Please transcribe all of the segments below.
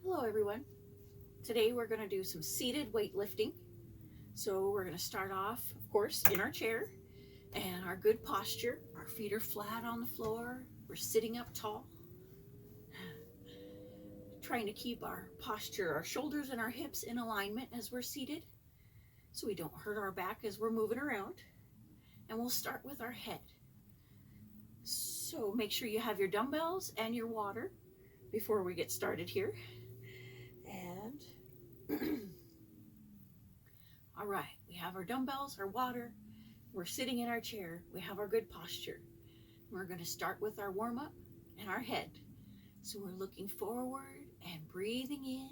Hello everyone. Today we're going to do some seated weightlifting. So we're going to start off, of course, in our chair and our good posture. Our feet are flat on the floor. We're sitting up tall. Trying to keep our posture, our shoulders and our hips in alignment as we're seated so we don't hurt our back as we're moving around. And we'll start with our head. So make sure you have your dumbbells and your water before we get started here. And all right, we have our dumbbells, our water, we're sitting in our chair, we have our good posture. We're going to start with our warm-up and our head. So we're looking forward and breathing in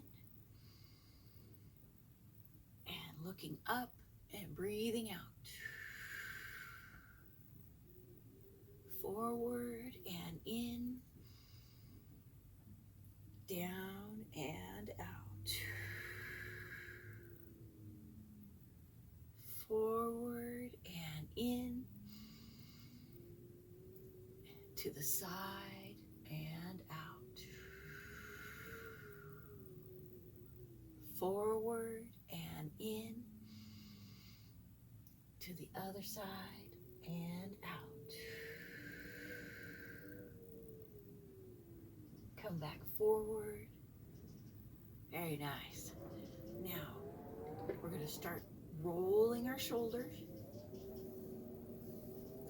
and looking up and breathing out. Forward and in, down and out. Forward and in, to the side and out. Forward and in, to the other side and out. Come back forward. Very nice. Now, we're going to start rolling our shoulders.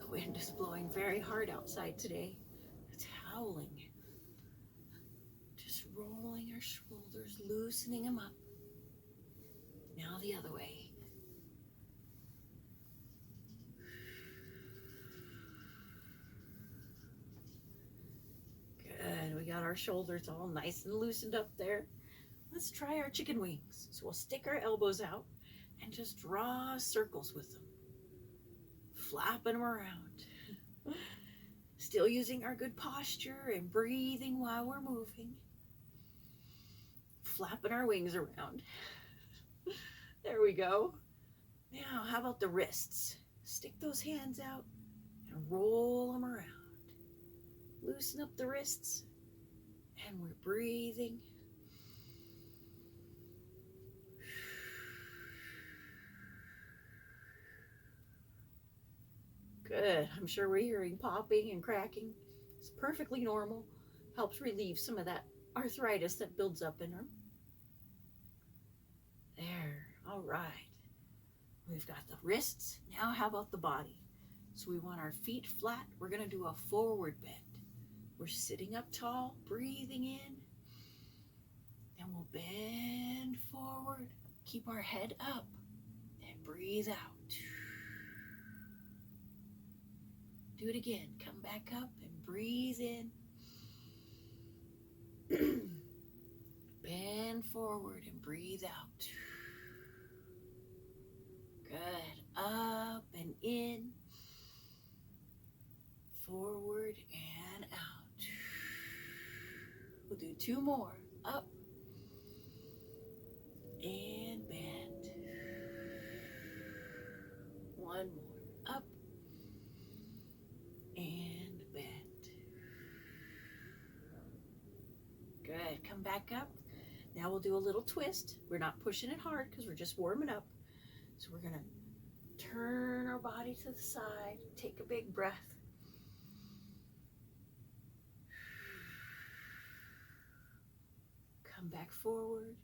The wind is blowing very hard outside today. It's howling. Just rolling our shoulders, loosening them up. Now the other way. Good. We got our shoulders all nice and loosened up there. Let's try our chicken wings. So we'll stick our elbows out and just draw circles with them. Flapping them around. Still using our good posture and breathing while we're moving. Flapping our wings around. There we go. Now, how about the wrists? Stick those hands out and roll them around. Loosen up the wrists, and we're breathing. Good. I'm sure we're hearing popping and cracking. It's perfectly normal. Helps relieve some of that arthritis that builds up in them. There. All right. We've got the wrists. Now how about the body? So we want our feet flat. We're going to do a forward bend. We're sitting up tall, breathing in. Then we'll bend forward. Keep our head up and breathe out. Do it again. Come back up and breathe in. Bend forward and breathe out. Good. Up and in. Forward and out. We'll do two more. Up and bend. One more. Up and bend. Good. Come back up. Now we'll do a little twist. We're not pushing it hard because we're just warming up. So we're going to turn our body to the side. Take a big breath. Come back forward.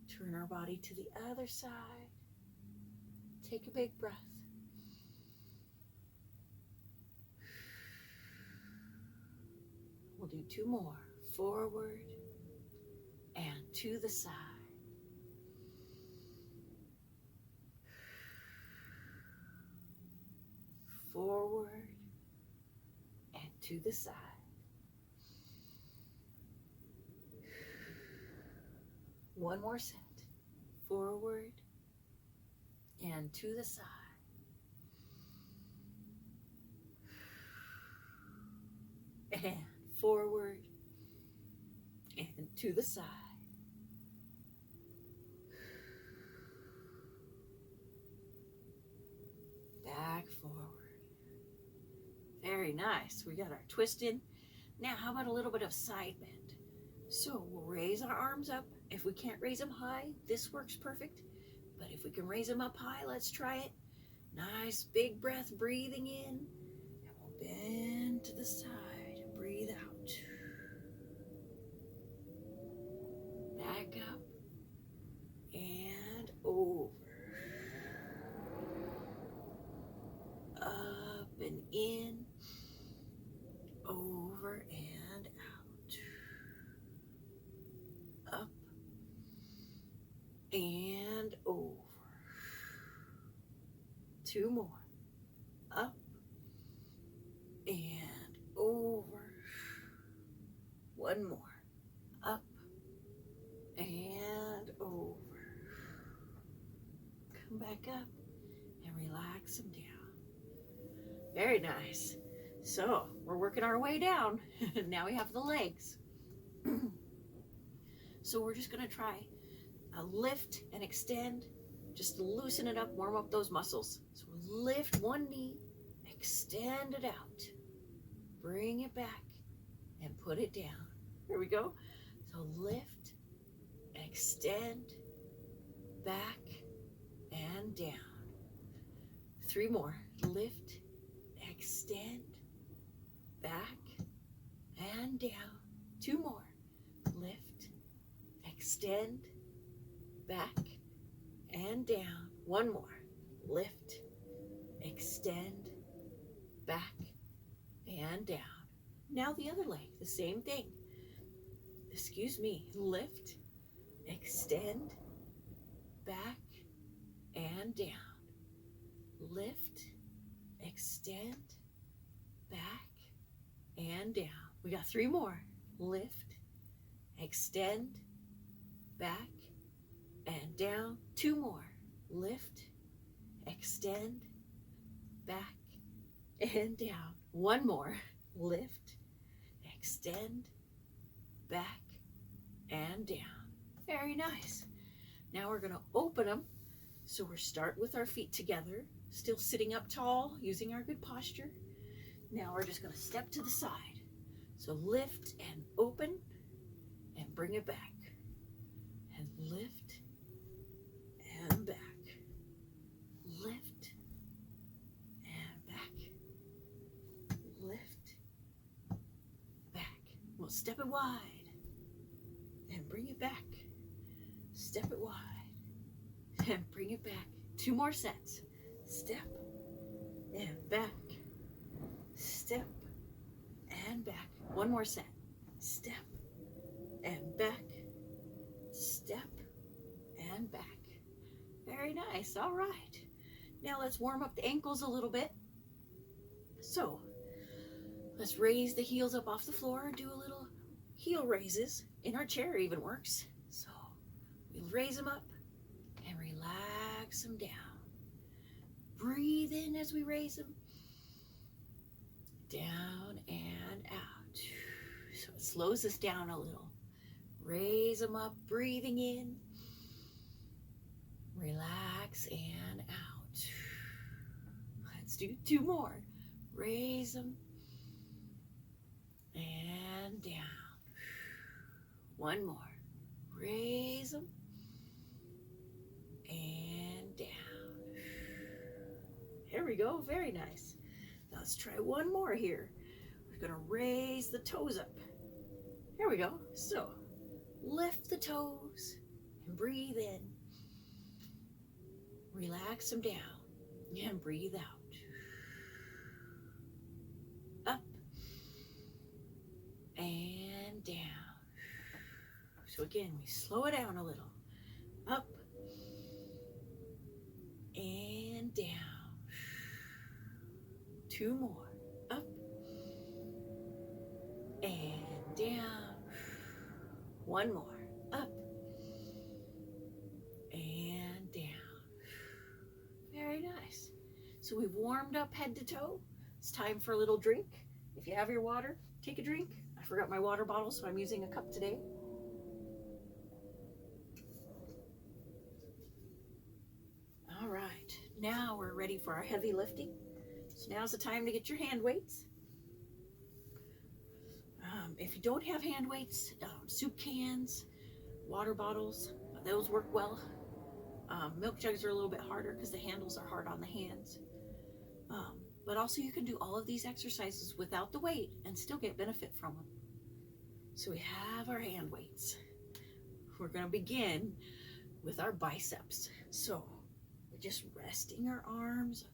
Turn our body to the other side. Take a big breath. We'll do two more. Forward and to the side. Forward and to the side. One more set. Forward and to the side. And forward and to the side. Back forward. Very nice. We got our twist in. Now, how about a little bit of side bend? So we'll raise our arms up. If we can't raise them high, this works perfect. But if we can raise them up high, let's try it. Nice big breath, breathing in. And we'll bend to the side. Breathe out. Back up. And over. Up and in. Over and out. Up and over. 2 more. Up and over. 1 more. Up and over. Come back up and relax them down. Very nice. So we're working our way down. Now we have the legs. So we're just going to try a lift and extend, just to loosen it up, warm up those muscles. So lift one knee, extend it out, bring it back, and put it down. Here we go. So lift, extend, back, and down. 3 more. Lift, extend, back, and down. 2 more. Lift, extend, back, and down. 1 more. Lift, extend, back, and down. Now the other leg, the same thing. Excuse me. Lift, extend, back, and down. Lift, extend, back, and down. We got 3 more. Lift, extend, back, and down. 2 more. Lift, extend, back, and down. 1 more. Lift, extend, back, and down. Very nice. Now we're going to open them. So we're starting with our feet together, still sitting up tall, using our good posture. Now we're just going to step to the side. So lift and open and bring it back. And lift and back. Lift and back. Lift, back. We'll step it wide and bring it back. Step it wide and bring it back. 2 more sets. Step and back. Step and back. 1 more set. Step and back. Step and back. Very nice. All right. Now let's warm up the ankles a little bit. So let's raise the heels up off the floor. Do a little heel raises. In our chair even works. So we'll raise them up and relax them down. Breathe in as we raise them. Down and out. So it slows us down a little. Raise them up, breathing in. Relax and out. Let's do 2 more. Raise them and down. 1 more. Raise them and down. There we go. Very nice. Now let's try 1 more here. We're going to raise the toes up. Here we go. So lift the toes and breathe in. Relax them down and breathe out. Up and down. So again, we slow it down a little. Up and down. 2 more. Up and down. 1 more. Up and down. Very nice. So we've warmed up head to toe. It's time for a little drink. If you have your water, take a drink. I forgot my water bottle, so I'm using a cup today. All right, now we're ready for our heavy lifting. So now's the time to get your hand weights. If you don't have hand weights, soup cans, water bottles, those work well. Milk jugs are a little bit harder because the handles are hard on the hands. But also you can do all of these exercises without the weight and still get benefit from them. So we have our hand weights. We're going to begin with our biceps. So we're just resting our arms.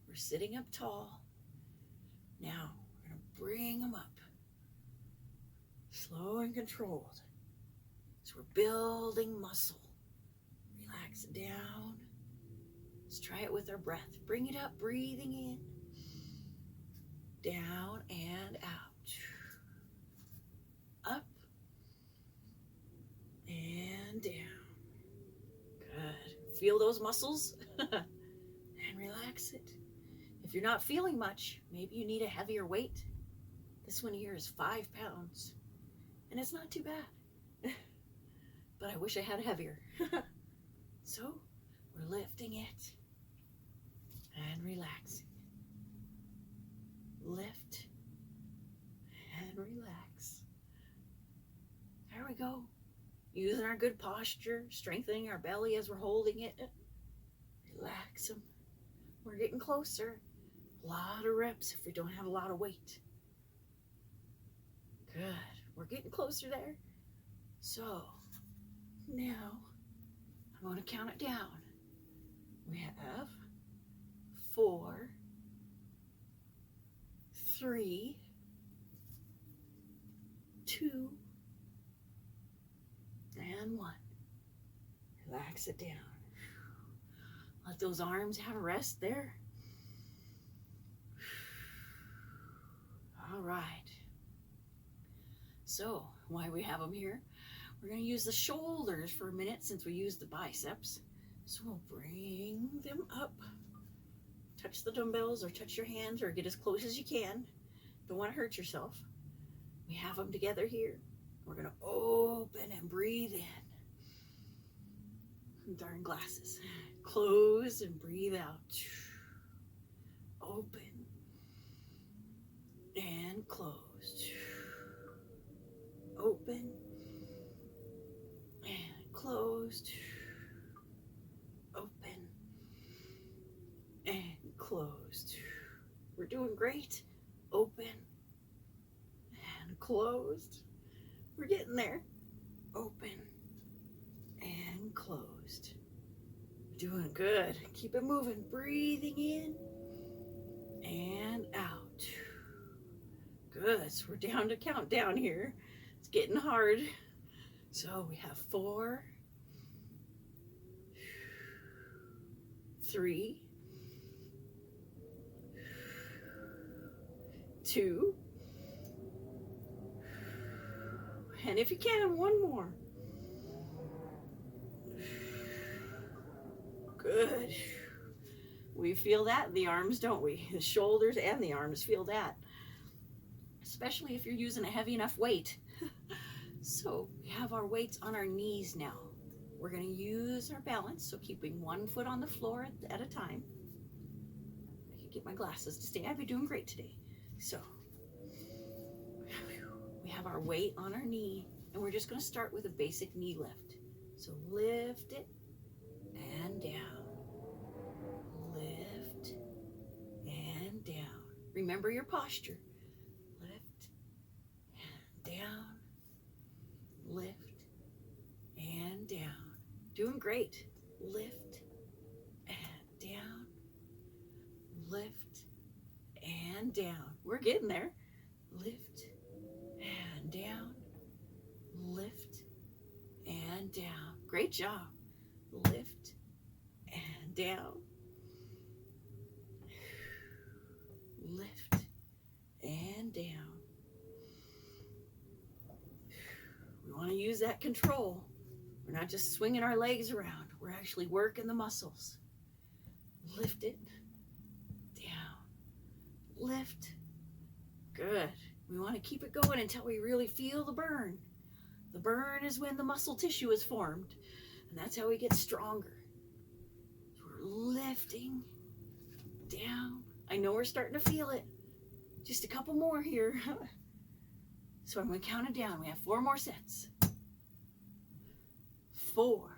We're sitting up tall. Now we're going to bring them up. Slow and controlled. So we're building muscle. Relax it down. Let's try it with our breath. Bring it up, breathing in. Down and out. Up and down. Good. Feel those muscles and relax it. If you're not feeling much, maybe you need a heavier weight. This one here is 5 pounds. And it's not too bad. But I wish I had heavier. So we're lifting it and relaxing. Lift and relax. There we go. Using our good posture, strengthening our belly as we're holding it. Relax them. We're getting closer. A lot of reps if we don't have a lot of weight. Good. We're getting closer there. So now I'm going to count it down. We have 4, 3, 2, and 1. Relax it down. Let those arms have a rest there. All right. So, why we have them here? We're going to use the shoulders for a minute since we used the biceps. So we'll bring them up. Touch the dumbbells or touch your hands or get as close as you can. Don't want to hurt yourself. We have them together here. We're going to open and breathe in. Darn glasses. Close and breathe out. Open and close. Open and closed. Open and closed. We're doing great. Open and closed. We're getting there. Open and closed. Doing good. Keep it moving. Breathing in and out. Good. So we're down to countdown here. It's getting hard. So we have 4, 3, 2, and if you can, 1 more. Good. We feel that in the arms, don't we? The shoulders and the arms feel that. Especially if you're using a heavy enough weight. So we have our weights on our knees now. We're going to use our balance, so keeping 1 foot on the floor at a time. I can get my glasses to stay. I've been doing great today. So we have our weight on our knee, and we're just going to start with a basic knee lift. So lift it and down. Lift and down. Remember your posture. Lift and down. Lift and down. Doing great. Lift and down. Lift and down. We're getting there. Lift and down. Lift and down. Great job. Lift and down. Lift and down. We want to use that control. We're not just swinging our legs around. We're actually working the muscles. Lift it down. Lift. Good. We want to keep it going until we really feel the burn. The burn is when the muscle tissue is formed, and that's how we get stronger. So we're lifting down. I know we're starting to feel it. Just a couple more here. So I'm going to count it down. We have 4 more sets. 4.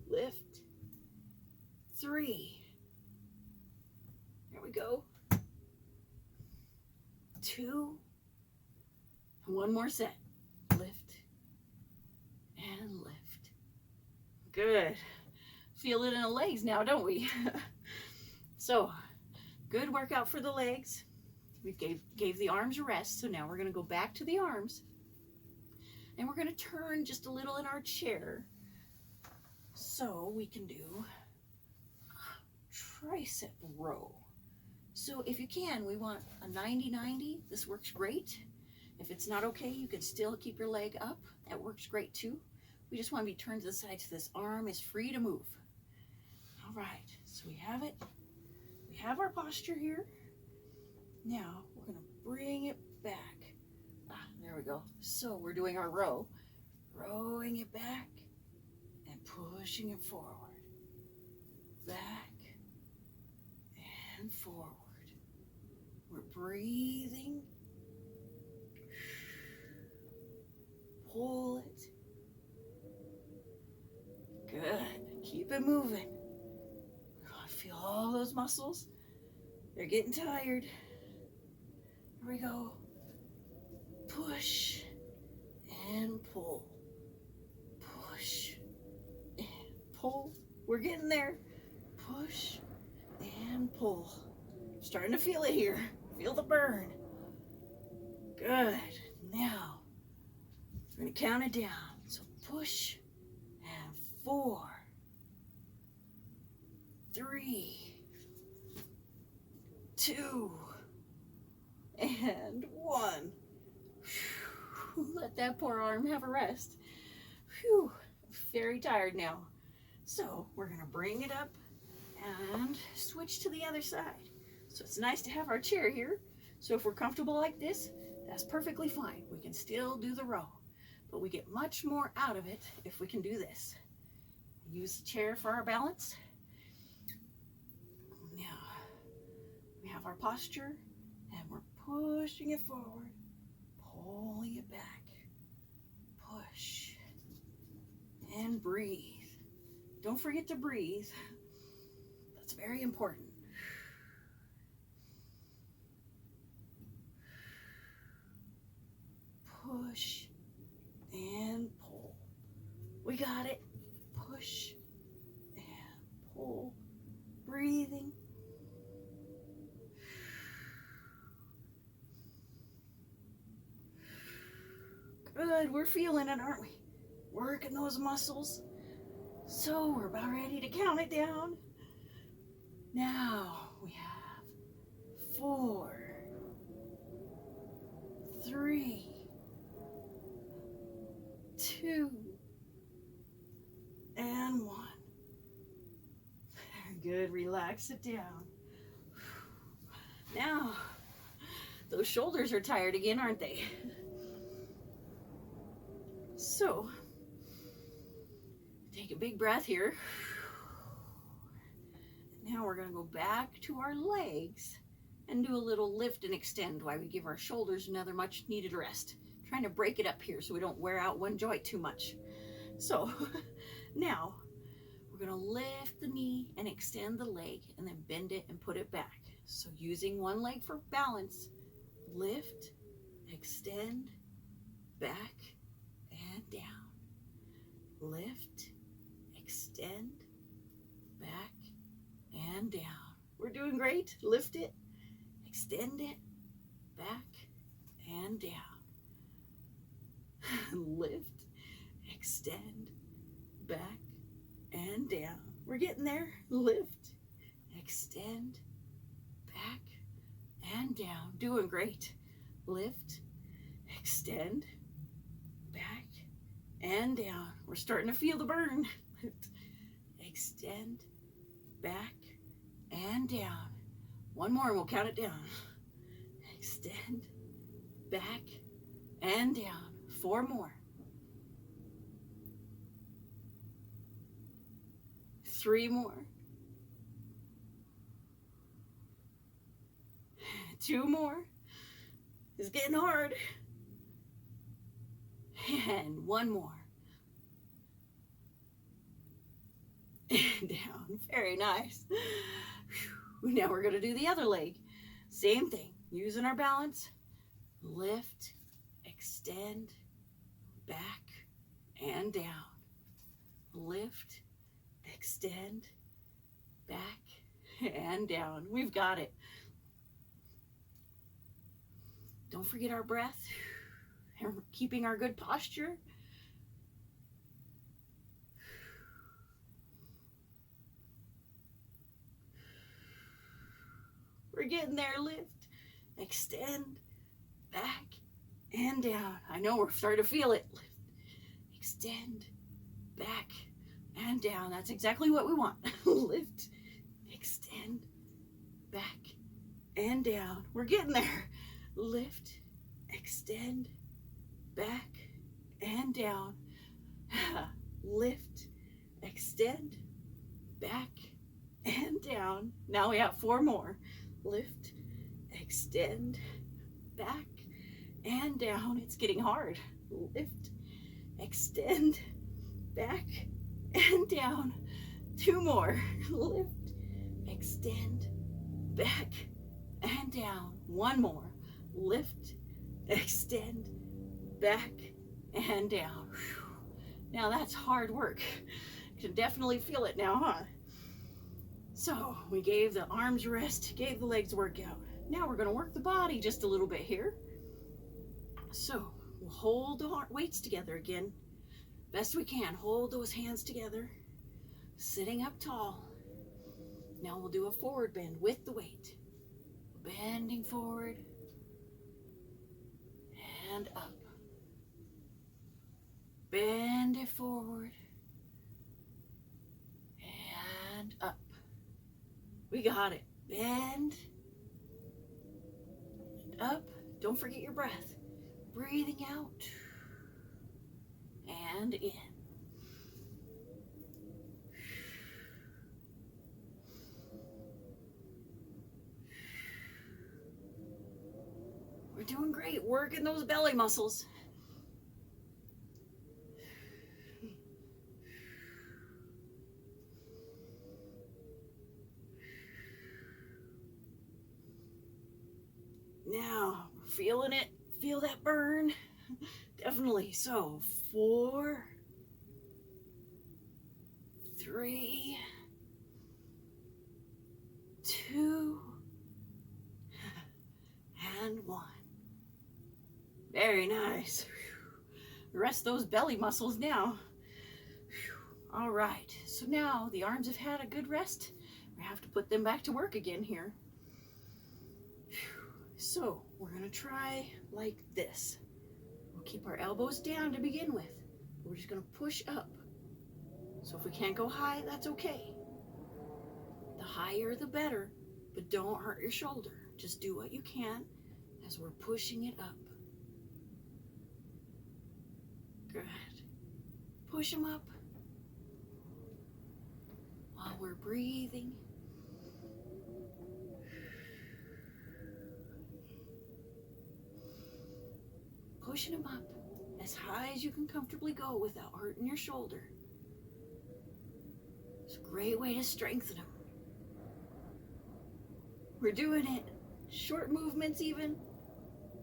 Lift. 3. There we go. 2. And 1 more set. Lift and lift. Good. Feel it in the legs now, don't we? So, good workout for the legs. We gave the arms a rest, so now we're going to go back to the arms. And we're going to turn just a little in our chair so we can do tricep row. So if you can, we want a 90-90. This works great. If it's not okay, you can still keep your leg up. That works great too. We just want to be turned to the side so this arm is free to move. All right, so we have it. We have our posture here. Now we're going to bring it back. There we go. So we're doing our row. Rowing it back and pushing it forward. Back and forward. We're breathing. Pull it. Good. Keep it moving. Feel all those muscles. They're getting tired. Here we go. Push and pull. Push and pull. We're getting there. Push and pull. Starting to feel it here. Feel the burn. Good. Now, we're going to count it down. So push and 4, 3, 2, and 1. Let that poor arm have a rest. Whew, very tired now. So we're going to bring it up and switch to the other side. So it's nice to have our chair here. So if we're comfortable like this, that's perfectly fine. We can still do the row, but we get much more out of it if we can do this. Use the chair for our balance. Now we have our posture and we're pushing it forward, pulling it back. Push and breathe. Don't forget to breathe. That's very important. Push and pull. We got it. Push and pull. Breathing. Good. We're feeling it, aren't we? Working those muscles. So we're about ready to count it down. Now we have 4, 3, 2, and 1. Good. Relax it down. Now, those shoulders are tired again, aren't they? So, take a big breath here. Now we're going to go back to our legs and do a little lift and extend while we give our shoulders another much needed rest. Trying to break it up here so we don't wear out one joint too much. So now we're going to lift the knee and extend the leg and then bend it and put it back. So using one leg for balance, lift, extend, back, and down. Lift, extend, back, and down. We're doing great. Lift it, extend it, back, and down. Lift, extend, back, and down. We're getting there. Lift, extend, back, and down. Doing great. Lift, extend, back, and down. We're starting to feel the burn. Lift, extend, back, and down. One more and we'll count it down. Extend, back, and down. 4 more. 3 more. 2 more. It's getting hard. And one more. And down. Very nice. Whew. Now we're going to do the other leg. Same thing. Using our balance. Lift, extend, back, and down. Lift, extend, back, and down. We've got it. Don't forget our breath and keeping our good posture. We're getting there. Lift, extend, back, and down. I know we're starting to feel it. Lift, extend, back, and down. That's exactly what we want. Lift, extend, back, and down. We're getting there. Lift, extend, back, and down. Lift, extend, back, and down. Now we have 4 more. Lift, extend, back, and down. It's getting hard. Lift, extend, back, and down. 2 more. Lift, extend, back, and down. 1 more. Lift, extend, back, and down. Whew. Now that's hard work. You can definitely feel it now, huh? So we gave the arms rest, gave the legs workout. Now we're going to work the body just a little bit here. So we'll hold the weights together again. Best we can. Hold those hands together. Sitting up tall. Now we'll do a forward bend with the weight. Bending forward. And up. Bend it forward. And up. We got it. Bend. And up. Don't forget your breath. Breathing out. And in. We're doing great. Working those belly muscles. Now, we're feeling it. Feel that burn? Definitely. So, 4, 3, 2, and 1. Very nice. Rest those belly muscles now. All right. So now the arms have had a good rest. We have to put them back to work again here. So we're going to try like this. We'll keep our elbows down to begin with. We're just going to push up. So if we can't go high, that's okay. The higher the better, but don't hurt your shoulder. Just do what you can as we're pushing it up. Good. Push them up while we're breathing. Pushing them up as high as you can comfortably go without hurting your shoulder. It's a great way to strengthen them. We're doing it. Short movements even.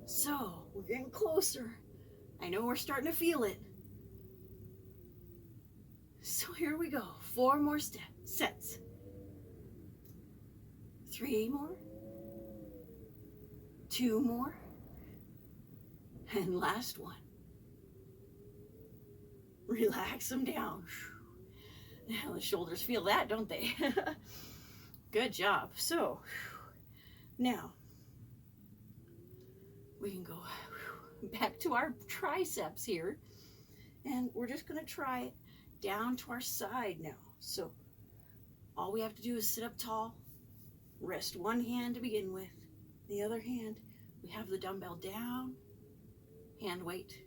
So we're getting closer. I know we're starting to feel it. So here we go. 4 more sets. 3 more. 2 more. And last one. Relax them down. Now the shoulders feel that, don't they? Good job. So now we can go back to our triceps here. And we're just going to try it down to our side now. So all we have to do is sit up tall. Rest one hand to begin with. The other hand, we have the dumbbell down. Hand weight,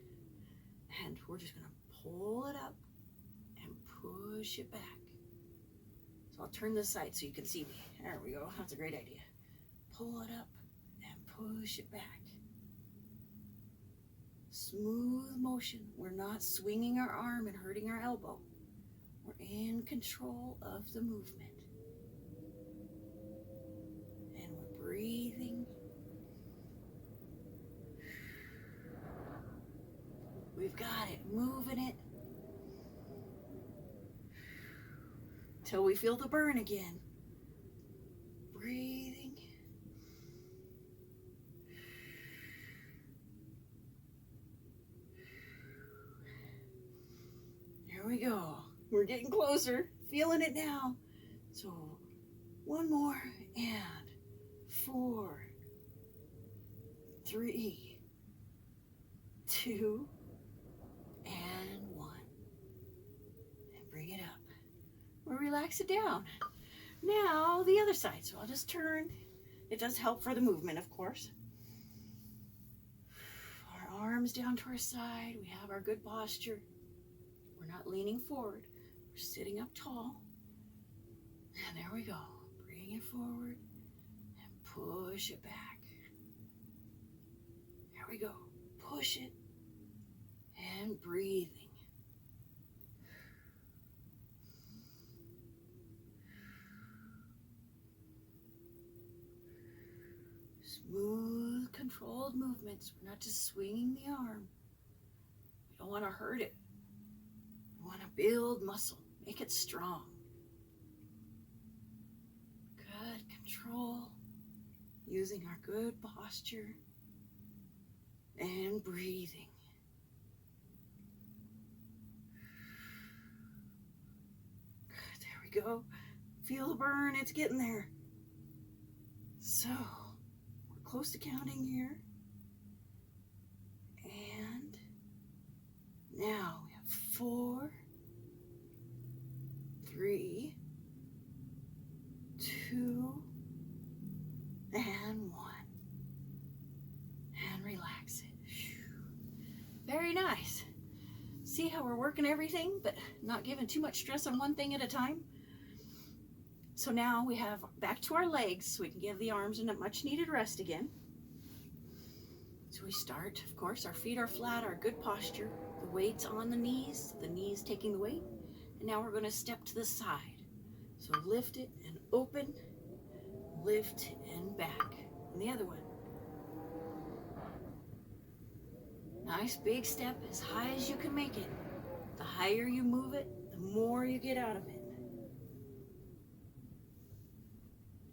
and we're just going to pull it up and push it back. So I'll turn this side so you can see me. There we go. That's a great idea. Pull it up and push it back. Smooth motion. We're not swinging our arm and hurting our elbow. We're in control of the movement. And we're breathing. We've got it, moving it. Till we feel the burn again. Breathing. Here we go. We're getting closer, feeling it now. So one more, and 4, 3, 2, and 1. And bring it up. We'll relax it down. Now the other side. So I'll just turn. It does help for the movement, of course. Our arms down to our side. We have our good posture. We're not leaning forward. We're sitting up tall. And there we go. Bring it forward and push it back. There we go. Push it and breathing. Smooth, controlled movements. We're not just swinging the arm. We don't want to hurt it. We want to build muscle, make it strong. Good control, using our good posture and breathing. Good, there we go. Feel the burn, it's getting there. So, we're close to counting here. And now we have 4, 3, 2, and 1. And relax it. Very nice. See how we're working everything, but not giving too much stress on one thing at a time? So now we have back to our legs so we can give the arms a much needed rest again. So we start, of course, our feet are flat, our good posture. The weight's on the knees taking the weight. And now we're going to step to the side. So lift it and open, lift and back. And the other one. Nice big step as high as you can make it. The higher you move it, the more you get out of it.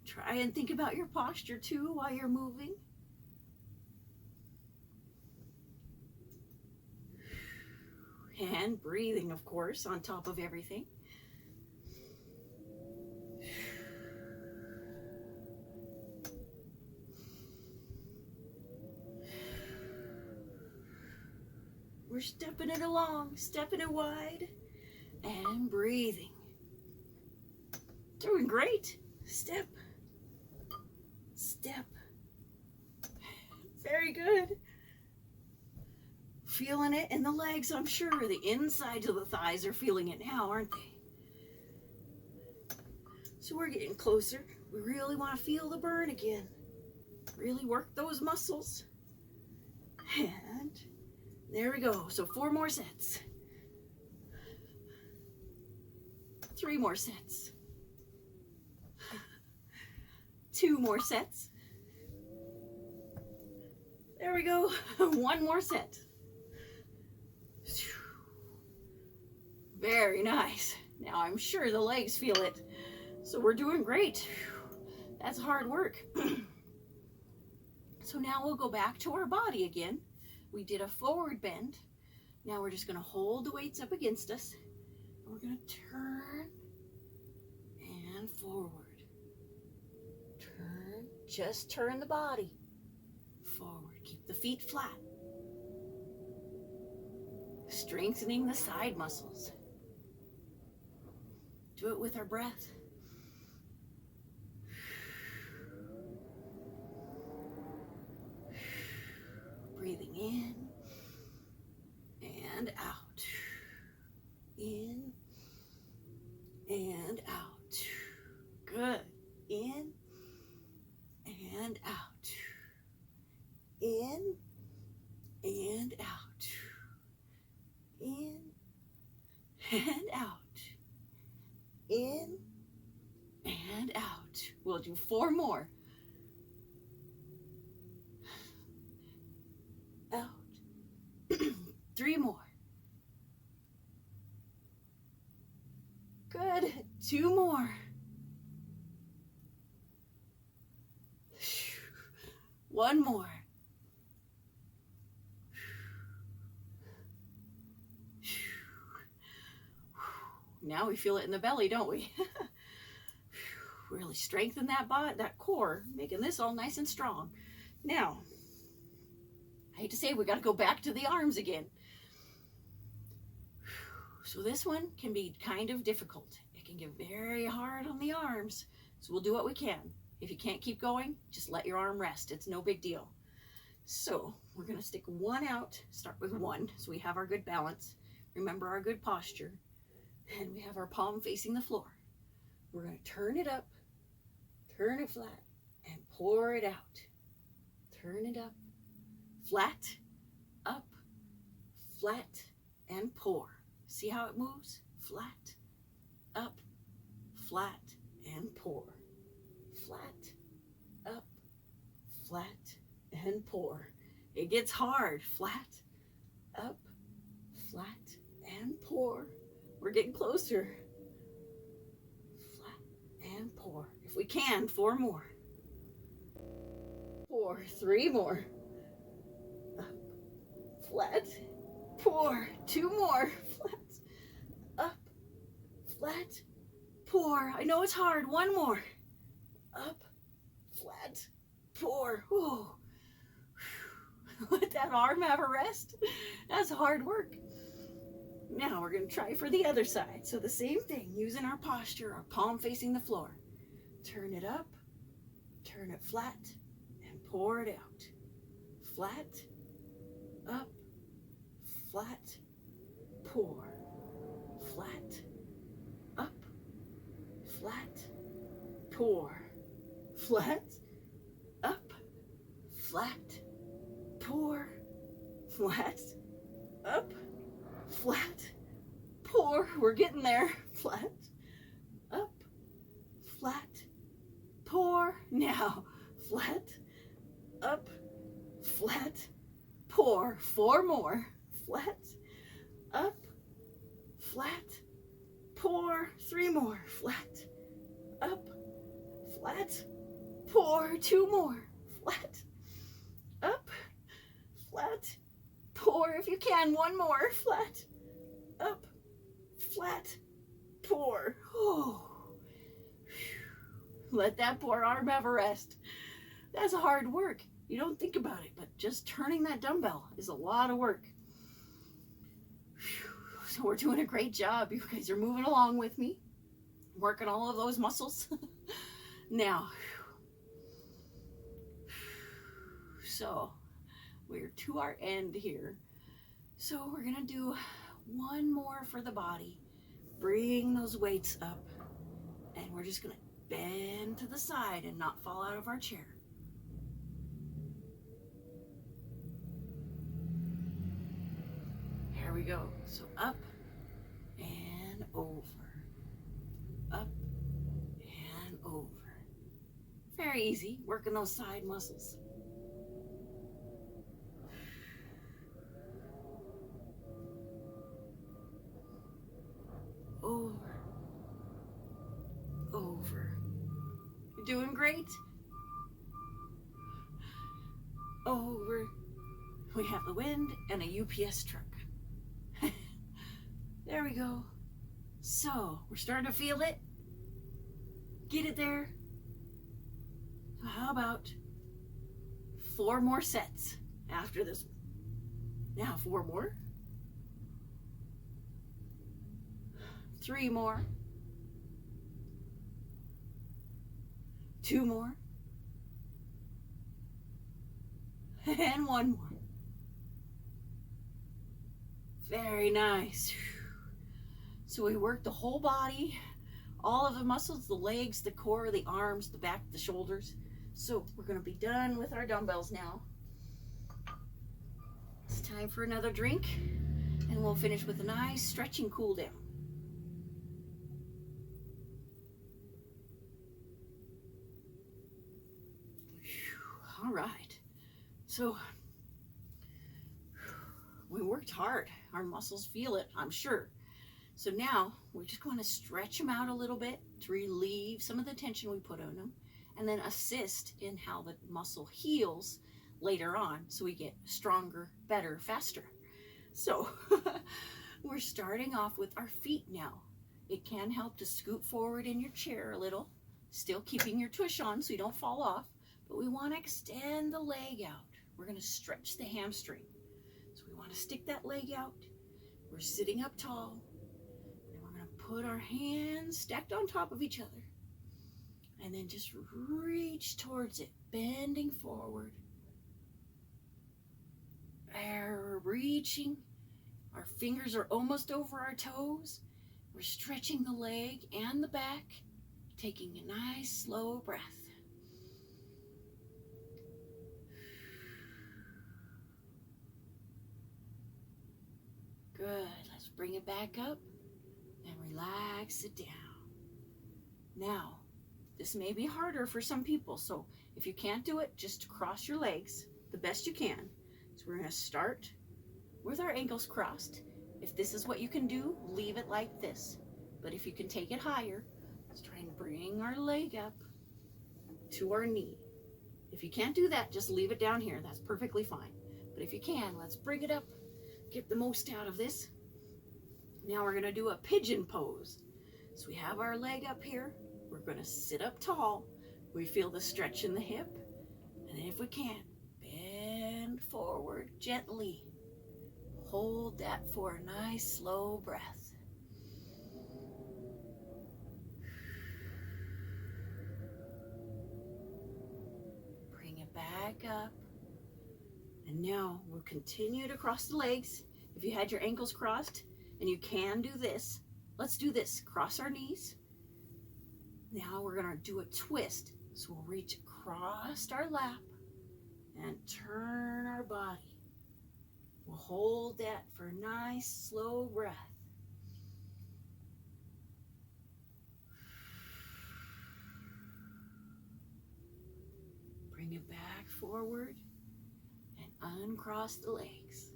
Try and think about your posture too while you're moving. And breathing, of course, on top of everything. We're stepping it along, stepping it wide, and breathing. Doing great. Step, step. Very good. Feeling it in the legs, I'm sure. The insides of the thighs are feeling it now, aren't they? So we're getting closer. We really want to feel the burn again. Really work those muscles. And there we go. So 4 more sets. 3 more sets. 2 more sets. There we go. 1 more set. Very nice. Now I'm sure the legs feel it. So we're doing great. That's hard work. So now we'll go back to our body again. We did a forward bend. Now we're just going to hold the weights up against us. And we're going to turn and forward. Turn. Just turn the body forward. Keep the feet flat. Strengthening the side muscles. Do it with our breath. Breathing in and out. In and out. Good. In and out. In and and out. In and out. In and out. We'll do 4 more. Out. 3 more. Good. 2 more. 1 more. Now we feel it in the belly, don't we? Really strengthen that that core, making this all nice and strong. Now, I hate to say, we got to go back to the arms again. So this one can be kind of difficult. It can get very hard on the arms. So we'll do what we can. If you can't keep going, just let your arm rest. It's no big deal. So we're going to stick 1 out, start with 1, so we have our good balance. Remember our good posture. And we have our palm facing the floor. We're going to turn it up, turn it flat, and pour it out. Turn it up, flat, up, flat, and pour. See how it moves? Flat, up, flat, and pour. Flat, up, flat, and pour. It gets hard. Flat, up, flat, and pour. We're getting closer. Flat and pour. If we can, 4 more. 4, 3 more. Up, flat, pour. 2 more. Flat, up, flat, pour. I know it's hard. 1 more. Up, flat, pour. Whoa. Let that arm have a rest. That's hard work. Now we're going to try for the other side. So the same thing, using our posture, our palm facing the floor. Turn it up, turn it flat, and pour it out. Flat, up, flat, pour. Flat, up, flat, pour. Flat, up, flat, pour. Flat, up, flat, pour. We're getting there. Flat, up, flat, pour. Now, flat, up, flat, pour. 4 more. Flat, up, flat, pour. 3 more. Flat, up, flat, pour. 2 more. Flat, up, flat, pour. If you can, 1 more. Flat, up, flat, pour. Oh. Let that poor arm have a rest. That's hard work. You don't think about it, but just turning that dumbbell is a lot of work. So we're doing a great job. You guys are moving along with me, working all of those muscles. Now, so we're to our end here. So we're gonna do 1 more for the body. Bring those weights up, and we're just gonna bend to the side and not fall out of our chair. Here we go. So up and over. Up and over. Very easy, working those side muscles. Over. Over. You're doing great. Over. We have the wind and a UPS truck. There we go. So, we're starting to feel it. Get it there. So how about 4 more sets after this one? Now 4 more. 3 more. 2 more. And 1 more. Very nice. So we work the whole body, all of the muscles, the legs, the core, the arms, the back, the shoulders. So we're going to be done with our dumbbells now. It's Time for another drink, and we'll finish with a nice stretching cool down. All right, so we worked hard. Our muscles feel it, I'm sure. So now we're just going to stretch them out a little bit to relieve some of the tension we put on them, and then assist in how the muscle heals later on so we get stronger, better, faster. So we're starting off with our feet now. It can help to scoot forward in your chair a little, still keeping your tush on so you don't fall off, but we want to extend the leg out. We're going to stretch the hamstring. So we want to stick that leg out. We're sitting up tall, and we're going to put our hands stacked on top of each other, and then just reach towards it, bending forward. We're reaching. Our fingers are almost over our toes. We're stretching the leg and the back, taking a nice slow breath. Good. Let's bring it back up and relax it down. Now, this may be harder for some people, so if you can't do it, just cross your legs the best you can. So we're going to start with our ankles crossed. If this is what you can do, leave it like this. But if you can take it higher, let's try and bring our leg up to our knee. If you can't do that, just leave it down here. That's perfectly fine. But if you can, let's bring it up. Get the most out of this. Now we're going to do a pigeon pose. So we have our leg up here. We're going to sit up tall. We feel the stretch in the hip. And then if we can, bend forward gently. Hold that for a nice slow breath. Bring it back up. And now we'll continue to cross the legs. If you had your ankles crossed, and you can do this, let's do this. Cross our knees. Now we're going to do a twist. So we'll reach across our lap and turn our body. We'll hold that for a nice slow breath. Bring it back forward and uncross the legs.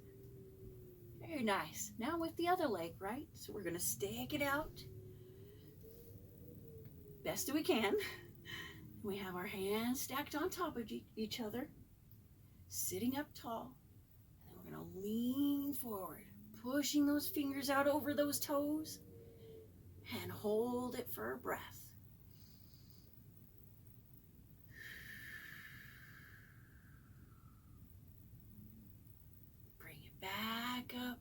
Very nice. Now with the other leg, right? So we're going to stake it out best we can. We have our hands stacked on top of each other, sitting up tall. And then we're going to lean forward, pushing those fingers out over those toes, and hold it for a breath. Bring it back up.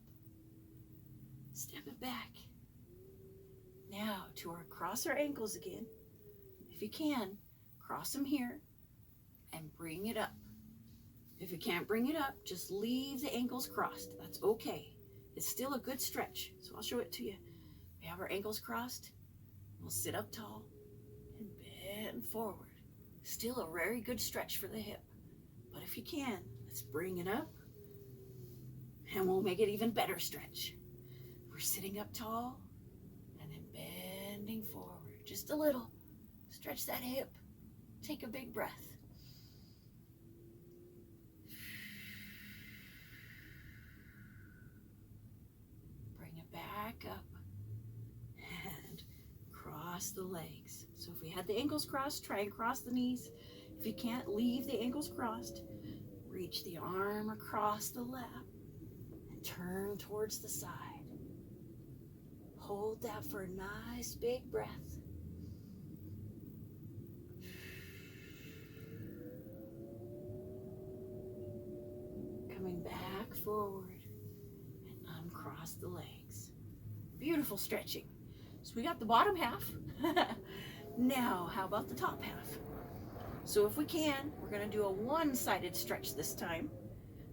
Step it back. Now to cross our ankles again. If you can, cross them here and bring it up. If you can't bring it up, just leave the ankles crossed. That's okay. It's still a good stretch. So I'll show it to you. We have our ankles crossed. We'll sit up tall and bend forward. Still a very good stretch for the hip. But if you can, let's bring it up and we'll make it even better stretch. We're sitting up tall and then bending forward just a little. Stretch that hip. Take a big breath. Bring it back up and cross the legs. So if we had the ankles crossed, try and cross the knees. If you can't, leave the ankles crossed. Reach the arm across the lap and turn towards the side. Hold that for a nice big breath. Coming back forward and uncross the legs. Beautiful stretching. So we got the bottom half. Now, how about the top half? So if we can, we're going to do a one-sided stretch this time.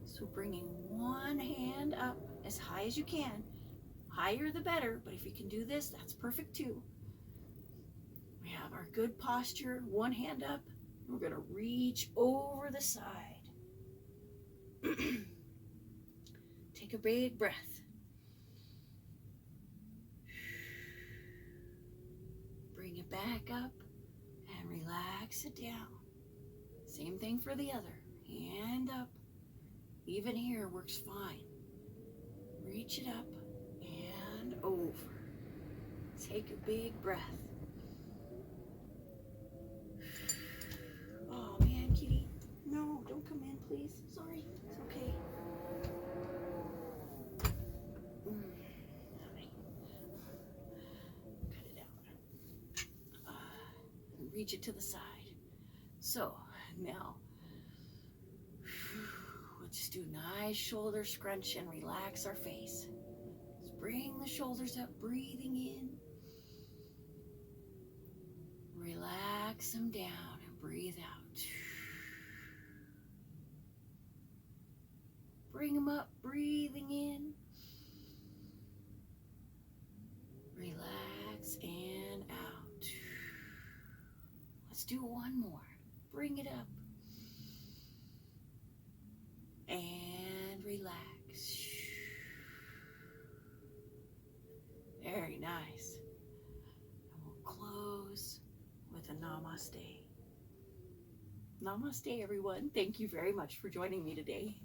So bringing one hand up as high as you can. Higher the better, but if you can do this, that's perfect too. We have our good posture, one hand up. We're going to reach over the side. Take a big breath. Bring it back up and relax it down. Same thing for the other. Hand up. Even here works fine. Reach it up and over. Take a big breath. Oh man, kitty. No, don't come in, please. Sorry, it's okay. Cut it out. Reach it to the side. So now, we'll just do a nice shoulder scrunch and relax our face. Just bring the shoulders up, breathing in. Relax them down and breathe out. Bring them up, breathing in. Relax and out. Let's do one more. Bring it up. And relax. Very nice. And we'll close with a namaste. Namaste, everyone. Thank you very much for joining me today.